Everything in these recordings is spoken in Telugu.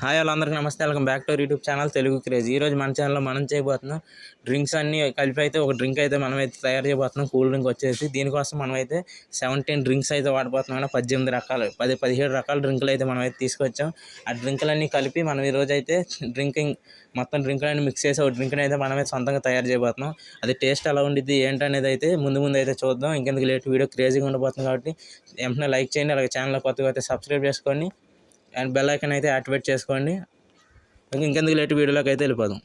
హాయ్ వాళ్ళందరికీ నమస్తే. Welcome back to YouTube channel Telugu craze. ఈరోజు మన ఛానల్లో మనం చేయబోతున్నాం డ్రింక్స్ అన్నీ కలిపి అయితే ఒక డ్రింక్ అయితే మనమైతే తయారు చేయబోతున్నాం. కూల్ డ్రింక్ వచ్చేసి దీనికోసం మనమైతే 17 డ్రింక్స్ అయితే వాడబోతున్నాం. 18 రకాలు 17 రకాల డ్రింకులు అయితే మనమైతే తీసుకొచ్చాం. ఆ డ్రింకులన్నీ కలిపి మనం ఈరోజు అయితే మొత్తం డ్రింకులన్నీ మిక్స్ చేసి ఒక డ్రింక్ని అయితే మనమైతే సొంతంగా తయారు చేయబోతున్నాం. అది టేస్ట్ ఎలా ఉండిద్ది ఏంటనేది అయితే ముందు అయితే చూద్దాం. ఇంకెందుకు లేట్ వీడియో క్రేజీగా ఉండబోతుంది కాబట్టి వెంటనే లైక్ చేయండి. అలాగే ఛానల్ కొత్తగా అయితే సబ్స్క్రైబ్ చేసుకోండి అండ్ బెల్ ఐకాన్ అయితే యాక్టివేట్ చేసుకోండి. ఇంకెందుకు లేట్ వీడియోలోకి అయితే వెళ్ళిపోదాం.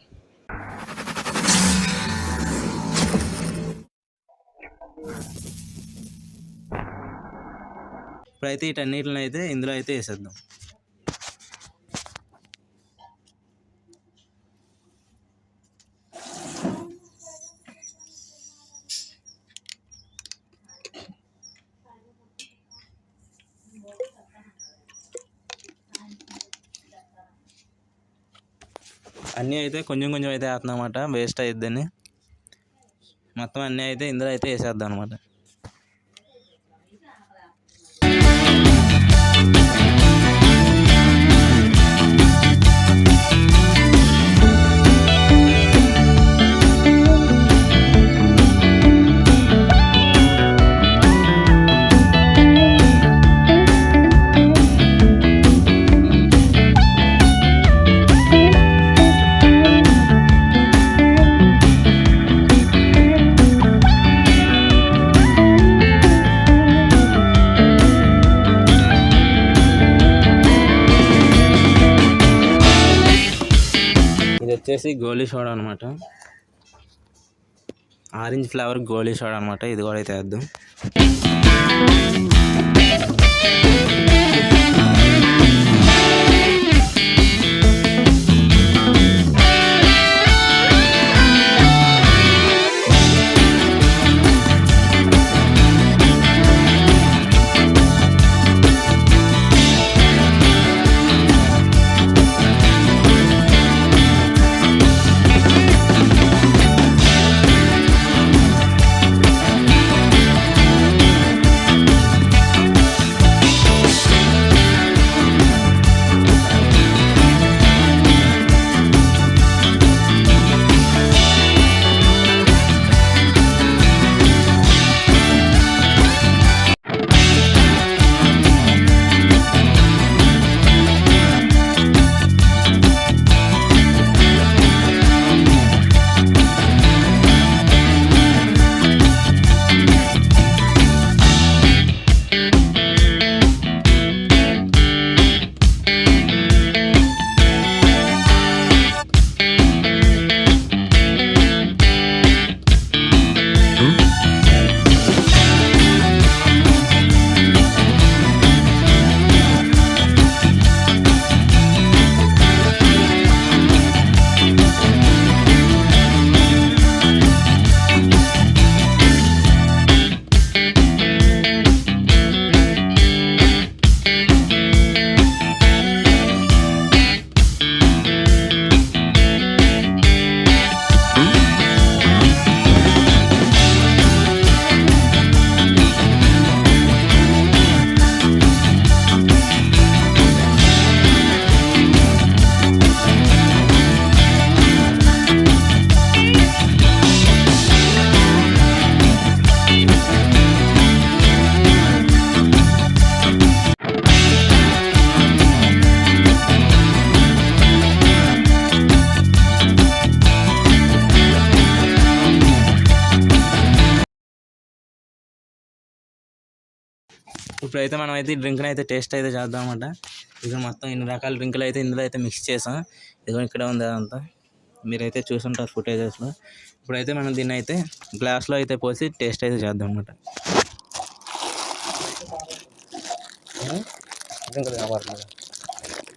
ఇప్పుడైతే వీటన్నిటిని అయితే ఇందులో అయితే వేసేద్దాం. అన్నీ అయితే కొంచెం అయితే వేస్తున్నామన్నమాట, వేస్ట్ అయిద్దని. మొత్తం అన్నీ అయితే ఇందులో అయితే వేసేద్దాం అనమాట. వచ్చేసి గోలీ సోడా అనమాట, ఆరెంజ్ ఫ్లేవర్ గోలీ సోడా అనమాట. ఇది కూడా అయితే వేద్దాం. ఇప్పుడైతే మనం అయితే ఈ డ్రింక్ని అయితే టేస్ట్ అయితే చేద్దాం అన్నమాట. ఇక్కడ మొత్తం ఇన్ని రకాల డ్రింకులు అయితే ఇందులో అయితే మిక్స్ చేసాం. ఇదిగో ఇక్కడ ఉంది అదంతా, మీరైతే చూసుంటారు ఫుటేజెస్లో. ఇప్పుడైతే మనం దీన్ని అయితే గ్లాస్లో అయితే పోసి టేస్ట్ అయితే చేద్దాం అన్నమాట.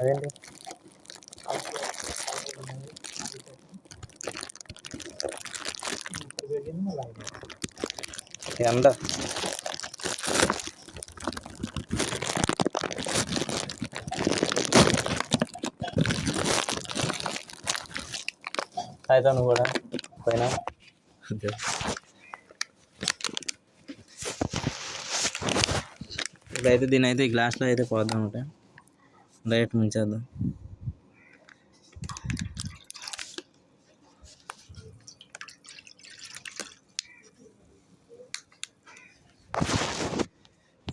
అదేంటి ఎంత అయితే నువ్వు కూడా పోయినా ఇప్పుడైతే దీని అయితే ఈ గ్లాస్లో అయితే పోద్దాం అనమాట. డైరెక్ట్ ముంచేద్దాం.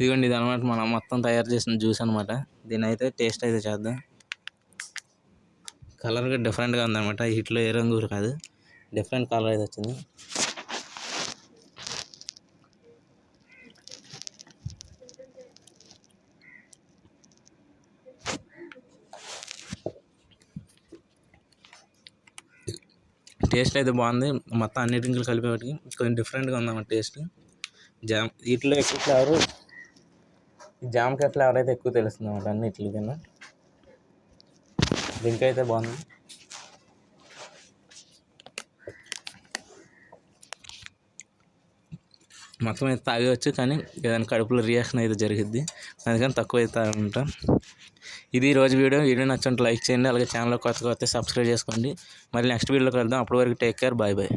ఇదిగోండి, ఇది అనమాట మనం మొత్తం తయారు చేసిన జ్యూస్ అనమాట. దీని అయితే టేస్ట్ అయితే చేద్దాం. కలర్గా డిఫరెంట్గా ఉందన్నమాట. హీట్లో ఏ రంగు కాదు, డిఫరెంట్ కలర్ అయితే వచ్చింది. టేస్ట్ అయితే బాగుంది. మొత్తం అన్ని డ్రింకులు కలిపేవాటికి కొంచెం డిఫరెంట్గా ఉందన్నమాట టేస్ట్. వీటిలో ఎక్కువ ఫ్లేవర్ జామకాయ ఫ్లేవర్ అయితే ఎక్కువ తెలుస్తుంది అన్నమాట అన్నిటి కన్నా. డ్రింక్ అయితే బాగుంది. మొత్తం అయితే తాగవచ్చు, కానీ ఏదైనా కడుపులో రియాక్షన్ అయితే జరిగిద్ది, అందుకని తక్కువ అయితే తాగుంటాం. ఇది ఈరోజు వీడియో నచ్చుంటే లైక్ చేయండి. అలాగే ఛానల్ కొత్తగా వస్తే సబ్స్క్రైబ్ చేసుకోండి. మళ్ళీ నెక్స్ట్ వీడియోలో కలుద్దాం. అప్పటి వరకు టేక్ కేర్, బాయ్ బాయ్.